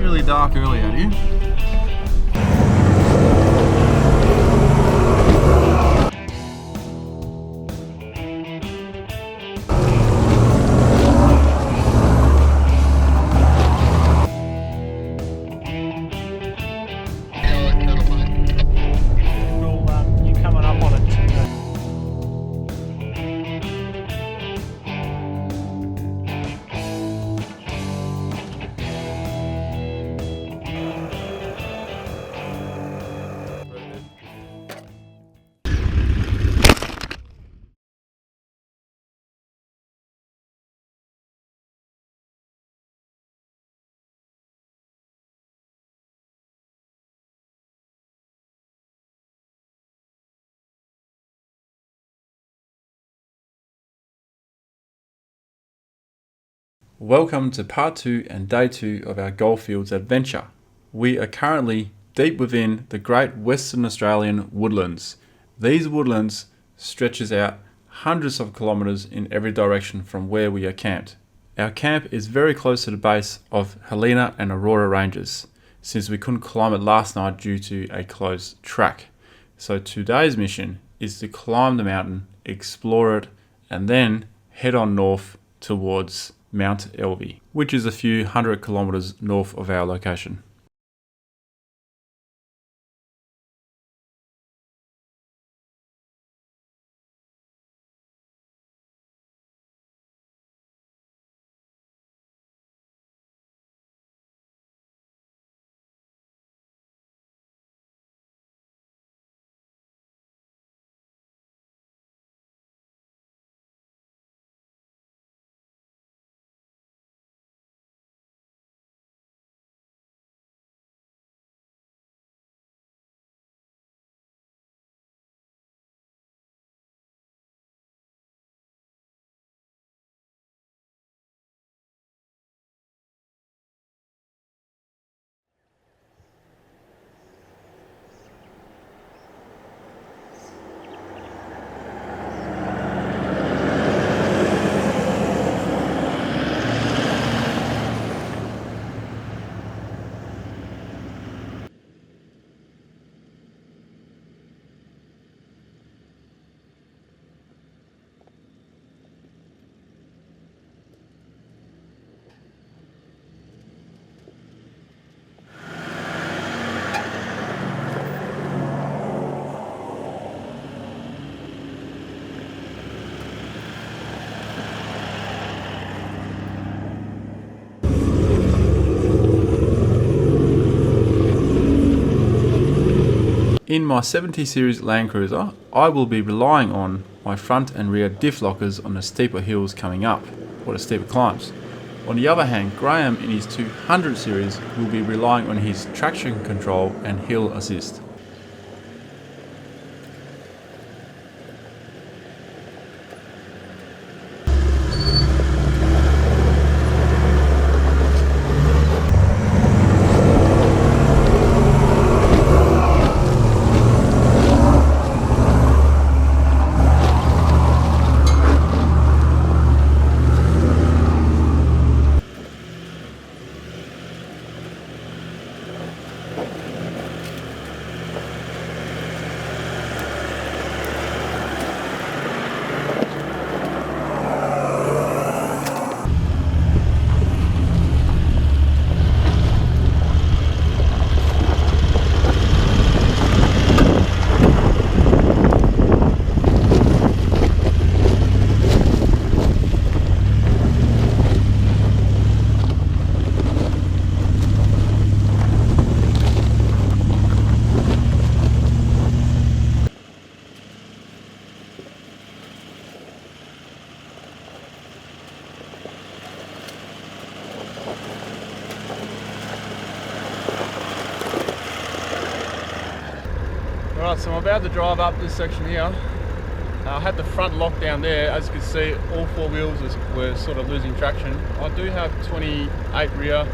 really dark early out here. You coming up on it. Welcome to part 2 and day 2 of our Goldfields adventure. We are currently deep within the great Western Australian woodlands. These woodlands stretches out hundreds of kilometres in every direction from where we are camped. Our camp is very close to the base of Helena and Aurora ranges, since we couldn't climb it last night due to a closed track. So today's mission is to climb the mountain, explore it, and then head on north towards Mount Elvie, which is a few hundred kilometres north of our location. In my 70 series Land Cruiser, I will be relying on my front and rear diff lockers on the steeper hills coming up, or the steeper climbs. On the other hand, Graham in his 200 series will be relying on his traction control and hill assist. Alright, so I'm about to drive up this section here. I had the front lock down there. As you can see, all four wheels were sort of losing traction. I do have 28 rear,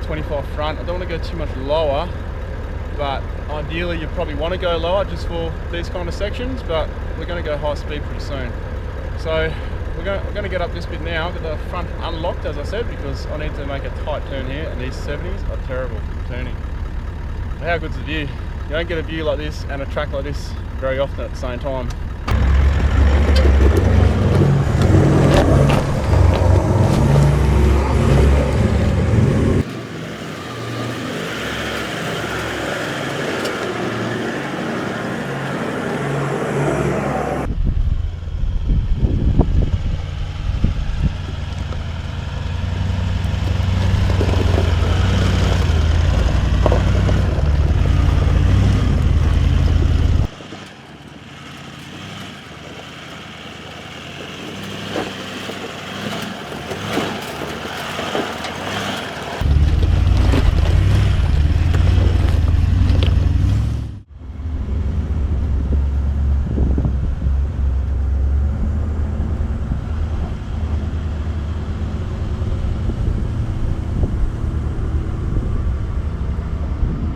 25 front. I don't want to go too much lower, but ideally you probably want to go lower just for these kind of sections, but we're going to go high speed pretty soon. So we're we're going to get up this bit now. I've got the front unlocked, as I said, because I need to make a tight turn here, and these 70s are terrible turning. But how good's the view? You don't get a view like this and a track like this very often at the same time.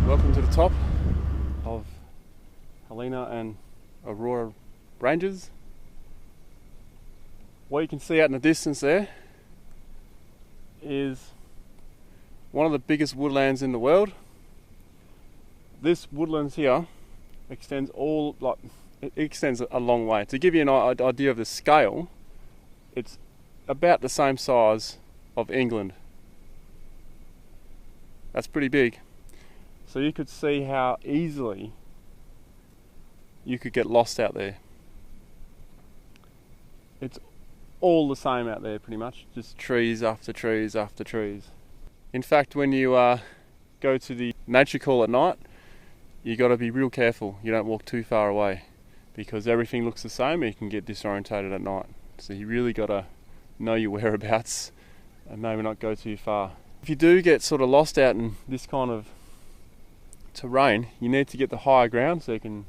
Welcome to the top of Helena and Aurora Ranges. What you can see out in the distance there is one of the biggest woodlands in the world. This woodlands here extends it extends a long way. To give you an idea of the scale, it's about the same size of England. That's pretty big. So you could see how easily you could get lost out there. It's all the same out there pretty much, just trees after trees after trees. In fact, when you go to the nature call at night, you got to be real careful you don't walk too far away, because everything looks the same and you can get disorientated at night. So you really got to know your whereabouts and maybe not go too far. If you do get sort of lost out in this kind of terrain, you need to get the higher ground so you can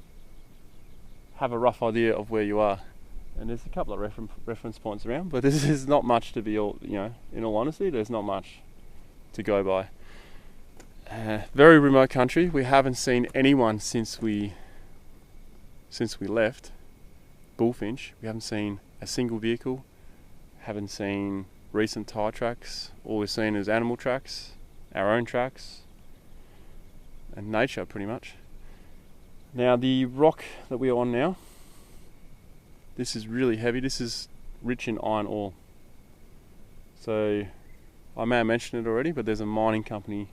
have a rough idea of where you are. And there's a couple of reference points around, but this is not much to be in all honesty, there's not much to go by. Very remote country. We haven't seen anyone since we left Bullfinch. We haven't seen a single vehicle, haven't seen recent tyre tracks. All we've seen is animal tracks, our own tracks, and nature pretty much. Now the rock that we are on now, this is really heavy. This is rich in iron ore. So I may have mentioned it already, but there's a mining company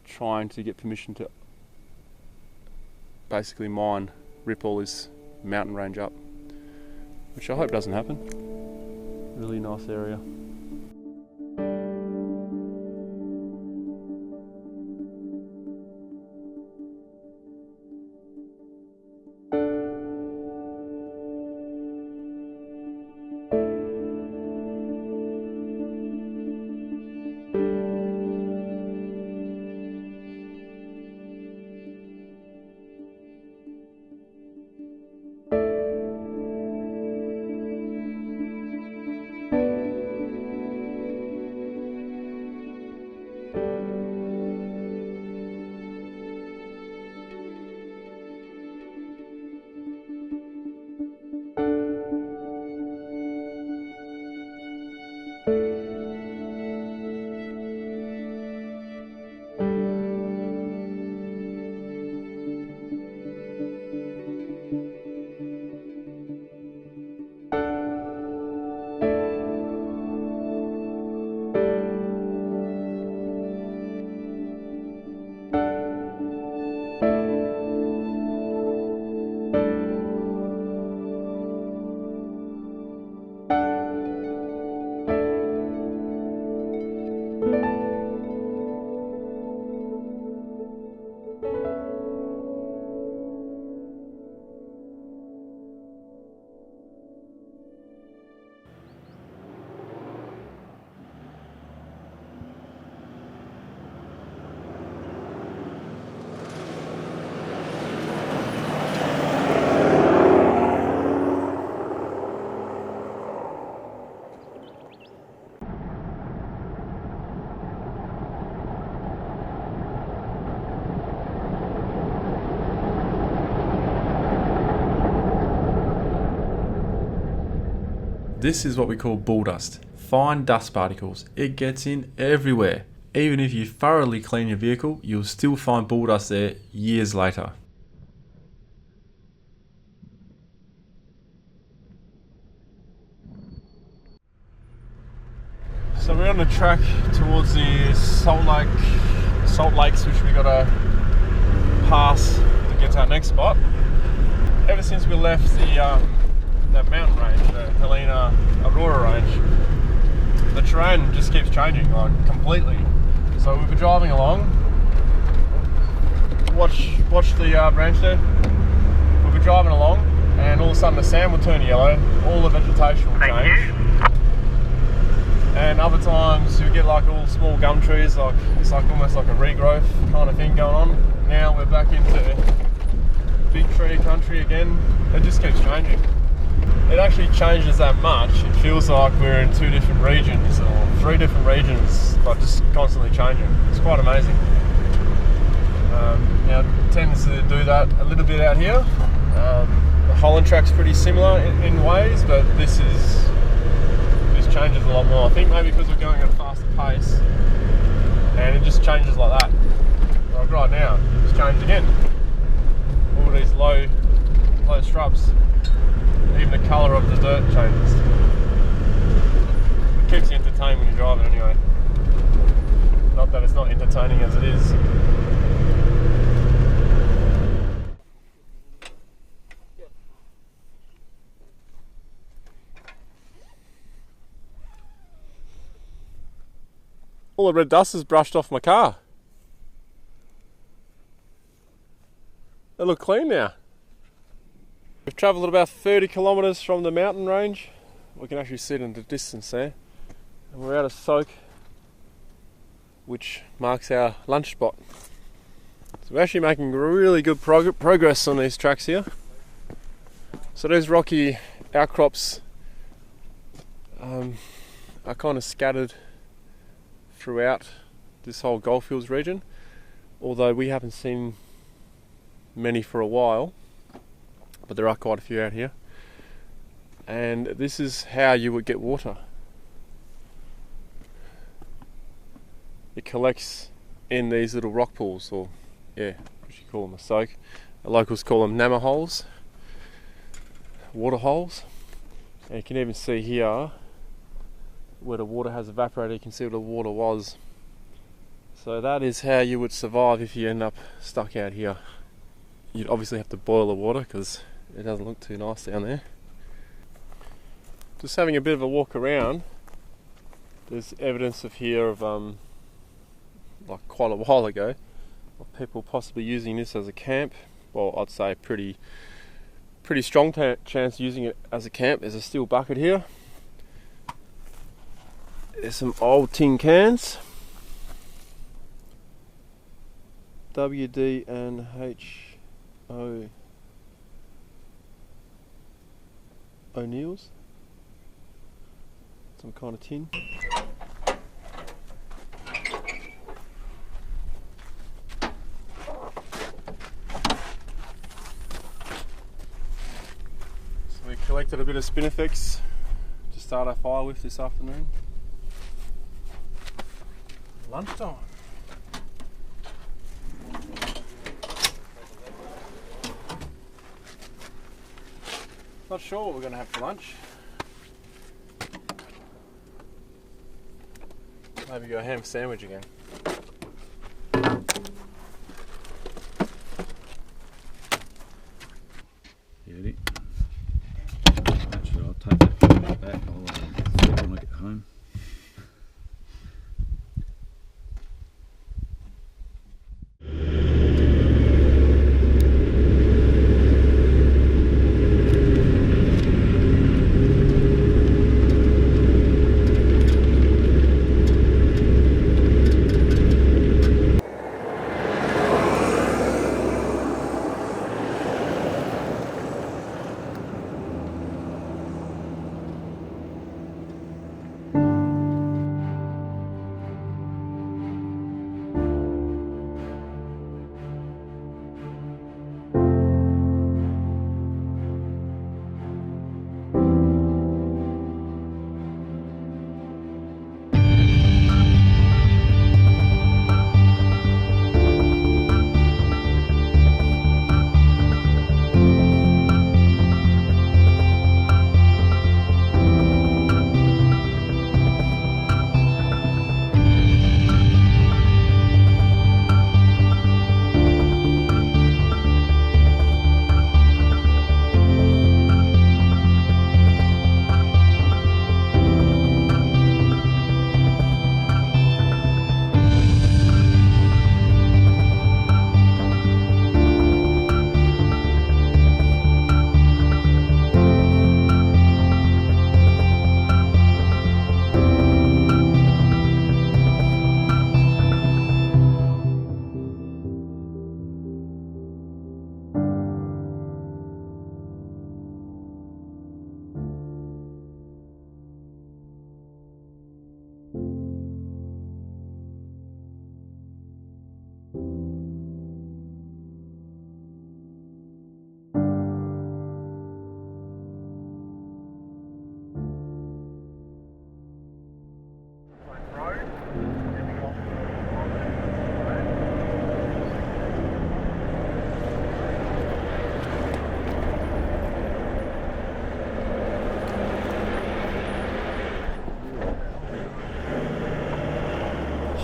trying to get permission to basically rip all this mountain range up, which I hope doesn't happen. Really nice area. This is what we call bull dust. Fine dust particles. It gets in everywhere. Even if you thoroughly clean your vehicle, you'll still find bull dust there years later. So we're on the track towards the Salt Lakes, which we gotta pass to get to our next spot. Ever since we left that mountain range, the Helena Aurora range, the terrain just keeps changing, like completely. So we've been driving along. Watch the branch there. We'll be driving along, and all of a sudden the sand will turn yellow. All the vegetation will change. And other times you get like all small gum trees, like it's like almost like a regrowth kind of thing going on. Now we're back into big tree country again. It just keeps changing. It actually changes that much. It feels like we're in 2 different regions or 3 different regions, like just constantly changing. It's quite amazing. Now it tends to do that a little bit out here. The Holland track's pretty similar in ways, but this changes a lot more. I think maybe because we're going at a faster pace, and it just changes like that. Like right now, it's changed again. All these low shrubs. Even the colour of the dirt changes. It keeps you entertained when you're driving anyway. Not that it's not entertaining as it is. All the red dust has brushed off my car. They look clean now. We've travelled about 30 kilometres from the mountain range. We can actually see it in the distance there. And we're out of Soak, which marks our lunch spot. So we're actually making really good progress on these tracks here. So those rocky outcrops are kind of scattered throughout this whole Goldfields region, although we haven't seen many for a while, but there are quite a few out here. And this is how you would get water. It collects in these little rock pools, or what you call them, a soak. The locals call them nammer holes, water holes. And you can even see here where the water has evaporated. You can see where the water was. So that is how you would survive if you end up stuck out here. You'd obviously have to boil the water because it doesn't look too nice down there. Just having a bit of a walk around, there's evidence of here of like quite a while ago of people possibly using this as a camp. Well, I'd say pretty strong chance using it as a camp. There's a steel bucket here. There's some old tin cans. WD and HO O'Neill's. Some kind of tin. So we collected a bit of Spinifex to start our fire with this afternoon. Lunchtime. Not sure what we're going to have for lunch. Maybe go ham sandwich again. Actually, I'll take that back. I'll see it when I get home.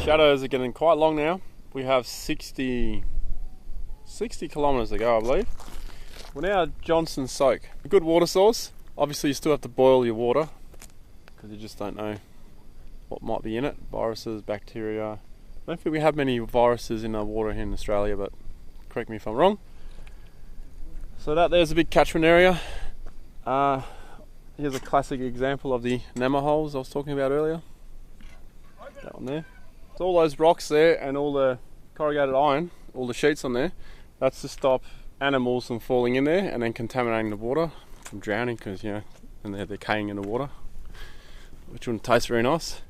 shadows are getting quite long now. We have 60 kilometres to go, I believe. We're now at Johnson Soak. A good water source. Obviously you still have to boil your water because you just don't know what might be in it. Viruses, bacteria. I don't think we have many viruses in our water here in Australia, but correct me if I'm wrong. So there's a big catchment area. Here's a classic example of the Nema holes I was talking about earlier. That one there. So all those rocks there and all the corrugated iron, all the sheets on there, that's to stop animals from falling in there and then contaminating the water, from drowning, because and they're decaying in the water, which wouldn't taste very nice.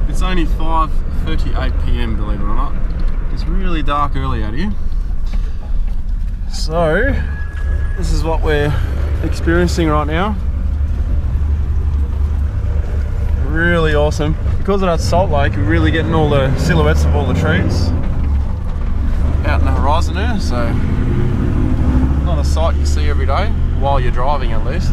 It's only 5:38 PM, believe it or not. It's really dark early out here. So, this is what we're experiencing right now. Really awesome. Because of that salt lake, we're really getting all the silhouettes of all the trees out in the horizon there, so not a sight you see every day, while you're driving at least.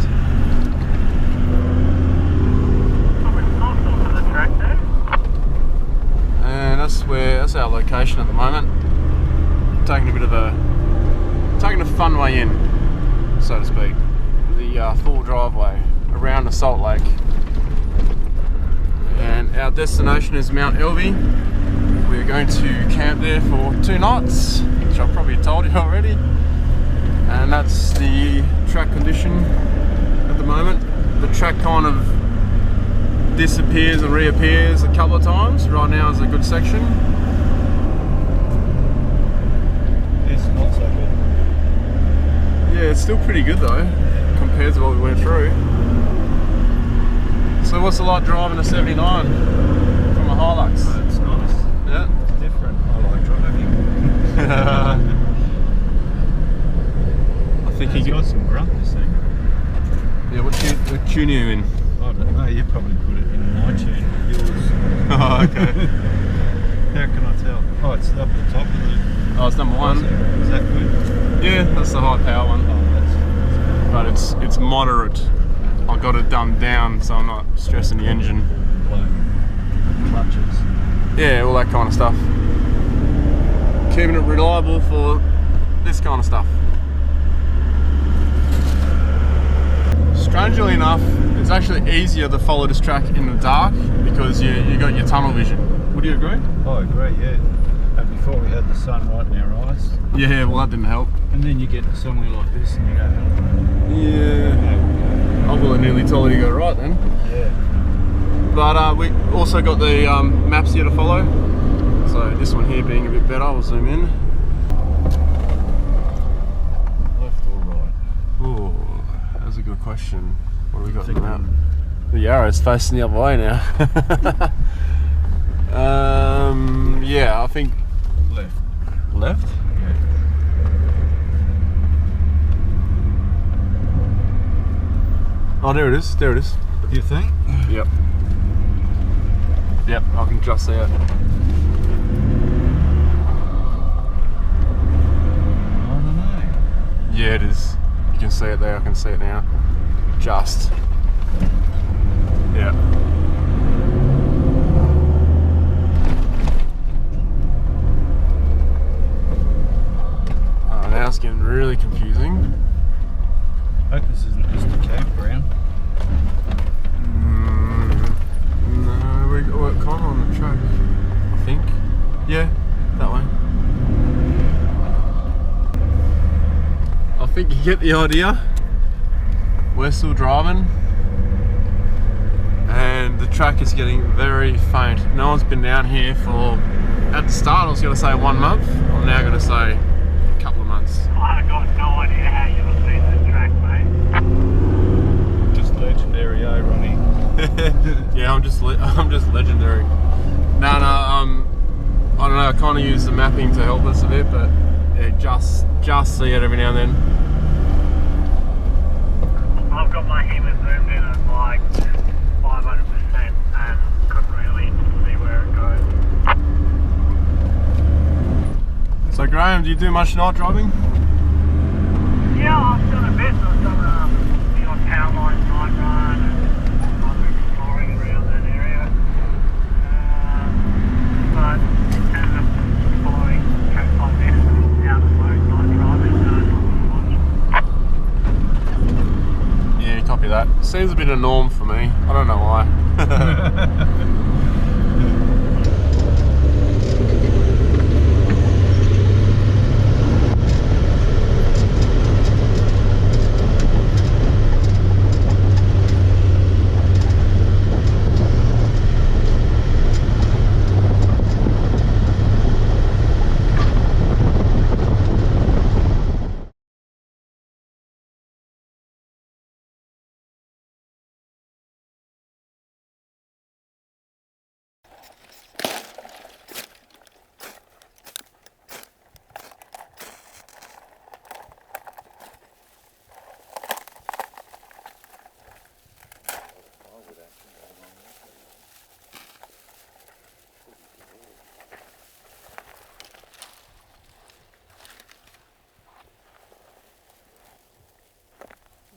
And that's our location at the moment. Taking a fun way in, so to speak. The full driveway around the salt lake. And our destination is Mount Elvey. We're going to camp there for 2 nights, which I've probably told you already. And that's the track condition at the moment. The track kind of disappears and reappears a couple of times. Right now is a good section. It's not so good. Yeah, it's still pretty good though, compared to what we went through. So what's it like driving a 79 from a Hilux? Oh, it's nice. Yeah. It's different. I like driving. I think It's got some grunt, this thing. Yeah, what tune are you in? I don't know, you probably put it in my tune, yours. Oh, okay. How can I tell? Oh, it's up the top of the... Oh, it's number 1. Is that good? Yeah, that's the high power one. Oh, But it's moderate. I got it dumbed down so I'm not stressing the engine. blown clutches. Yeah, all that kind of stuff. Keeping it reliable for this kind of stuff. Strangely enough, it's actually easier to follow this track in the dark because you got your tunnel vision. Would you agree? Oh, great, yeah. And before we had the sun right in our eyes. Yeah, well that didn't help. And then you get somewhere like this and you go, Yeah. I would have nearly told you to go right then. yeah. But we also got the maps here to follow. So this one here being a bit better, I'll zoom in. Left or right? Oh, that's a good question. What do we got in the map? The arrow's facing the other way now. Yeah, I think Left. left. Yeah. Oh, there it is. There it is. You think? Yep. Yep, I can just see it. I don't know. Yeah, it is. You can see it there. I can see it now. Just. Yeah. Oh, now it's getting really confusing. I hope this isn't just a campground. No, we're kind of on the track, I think. Yeah, that way. I think you get the idea. We're still driving, and the track is getting very faint. No one's been down here for, at the start I was going to say 1 month, I'm now going to say a couple of months. I got no idea how you were seeing the track, mate. Just legendary, eh, Ronnie? Yeah, I'm just legendary. No, I don't know, I kind of use the mapping to help us a bit, but yeah, just see it every now and then. I've got my hammer zoomed in at like 500% and couldn't really see where it goes. So Graham, do you do much night driving? Yeah, I've done a bit. I've done the odd power line night run and I'm exploring around that area. But in terms of following tracks like this, out of the road night driving, not much. Yeah, copy that. Seems a bit of norm for me. I don't know why.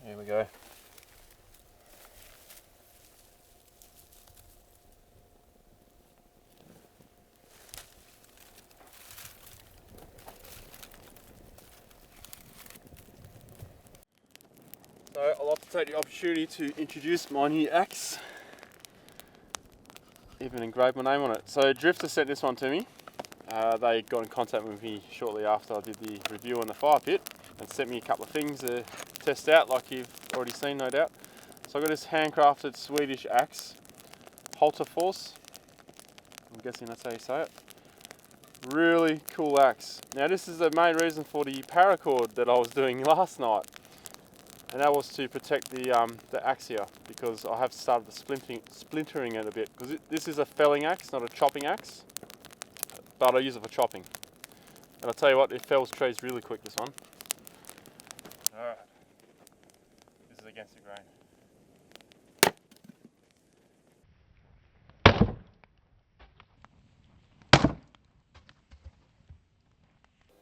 Here we go. So I'd like to take the opportunity to introduce my new axe. Even engraved my name on it. So Drifter sent this one to me. They got in contact with me shortly after I did the review on the fire pit and sent me a couple of things to test out, like you've already seen, no doubt. So I got this handcrafted Swedish axe, Halter Force. I'm guessing that's how you say it. Really cool axe. Now this is the main reason for the paracord that I was doing last night, and that was to protect the axe here, because I have started the splintering it a bit, because this is a felling axe, not a chopping axe, but I use it for chopping. And I'll tell you what, it fells trees really quick, this one. Alright, this is against the grain.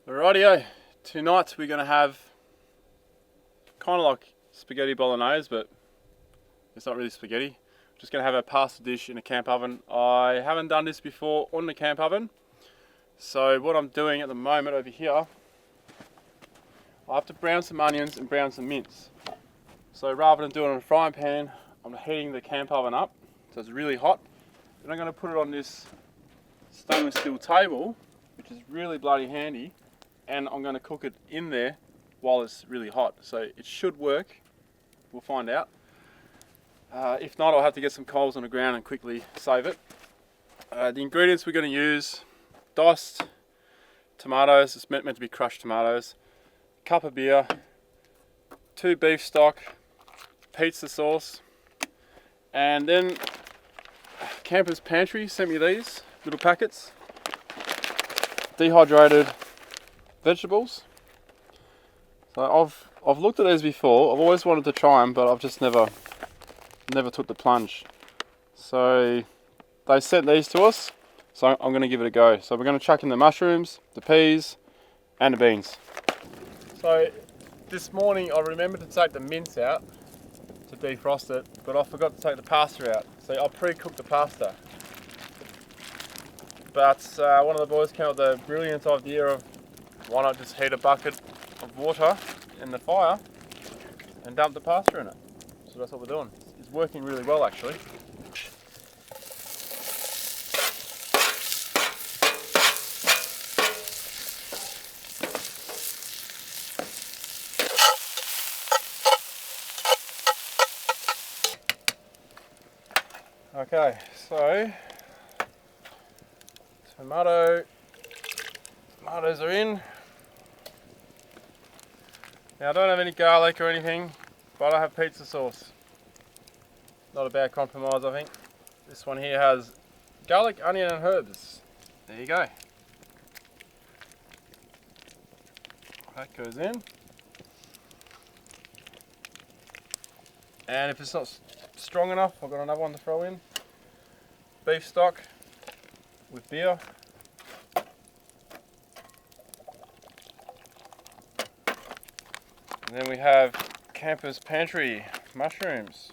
Rightio, tonight we're going to have kind of like spaghetti bolognese, but it's not really spaghetti. Just going to have a pasta dish in a camp oven. I haven't done this before on the camp oven, so what I'm doing at the moment over here, I have to brown some onions and brown some mince. So rather than doing it in a frying pan, I'm heating the camp oven up so it's really hot. Then I'm going to put it on this stainless steel table, which is really bloody handy, and I'm going to cook it in there while it's really hot. So it should work. We'll find out. If not, I'll have to get some coals on the ground and quickly save it. The ingredients we're going to use: diced tomatoes, it's meant to be crushed tomatoes, cup of beer, 2 beef stock, pizza sauce, and then Campers Pantry sent me these little packets. dehydrated vegetables. So I've looked at these before. I've always wanted to try them, but I've just never took the plunge. So they sent these to us, so I'm going to give it a go. So we're going to chuck in the mushrooms, the peas, and the beans. So this morning I remembered to take the mince out to defrost it, but I forgot to take the pasta out. So I pre-cooked the pasta. But one of the boys came up with the brilliant idea of why not just heat a bucket of water in the fire and dump the pasta in it. So that's what we're doing. It's working really well actually. Okay, so tomatoes are in. Now I don't have any garlic or anything, but I have pizza sauce. Not a bad compromise, I think. This one here has garlic, onion and herbs. There you go. That goes in. And if it's not strong enough, I've got another one to throw in. Beef stock with beer. And then we have Campers Pantry mushrooms.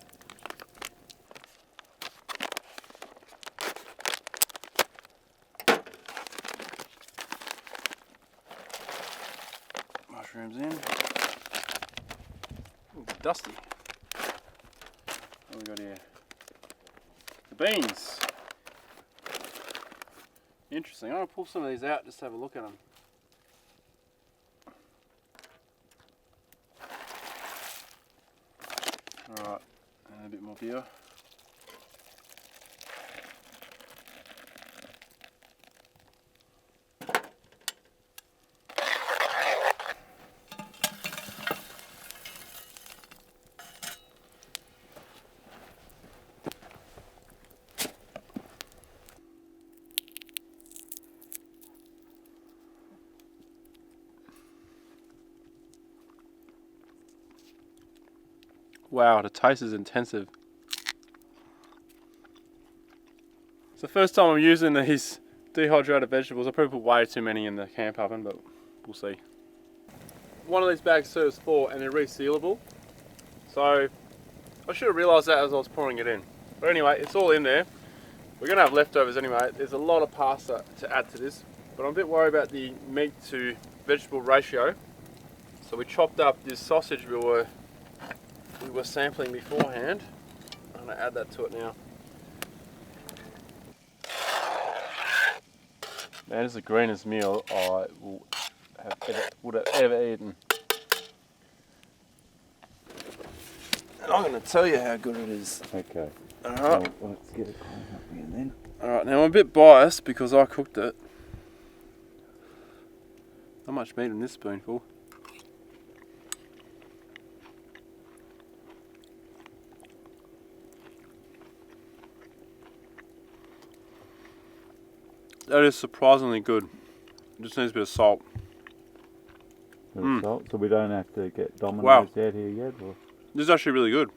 Mushrooms in. Ooh, dusty. What we got here? The beans. Interesting. I'm going to pull some of these out just to have a look at them. Alright, and a bit more beer. Wow, the taste is intensive. It's the first time I'm using these dehydrated vegetables. I probably put way too many in the camp oven, but we'll see. One of these bags serves 4 and they're resealable. So I should have realised that as I was pouring it in. But anyway, it's all in there. We're going to have leftovers anyway. There's a lot of pasta to add to this, but I'm a bit worried about the meat to vegetable ratio. So we chopped up this sausage we were sampling beforehand. I'm going to add that to it now. That is the greenest meal I would have ever eaten. And I'm going to tell you how good it is. Okay. Alright. Well, let's get it cleaned up again then. Alright, now I'm a bit biased because I cooked it. How much meat in this spoonful? That is surprisingly good. It just needs a bit of salt. Salt, so we don't have to get Domino's Wow. out here yet? Or? This is actually really good.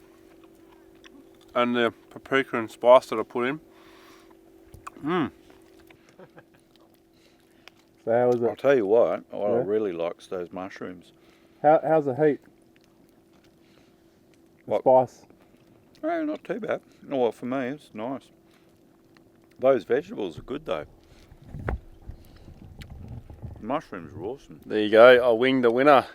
And the paprika and spice that I put in. So how is I'll it? tell you what I Yeah? really like is those mushrooms. How's the heat? The What? spice? Oh, not too bad. Well, for me, it's nice. Those vegetables are good though. Mushrooms are awesome. There you go, I winged the winner.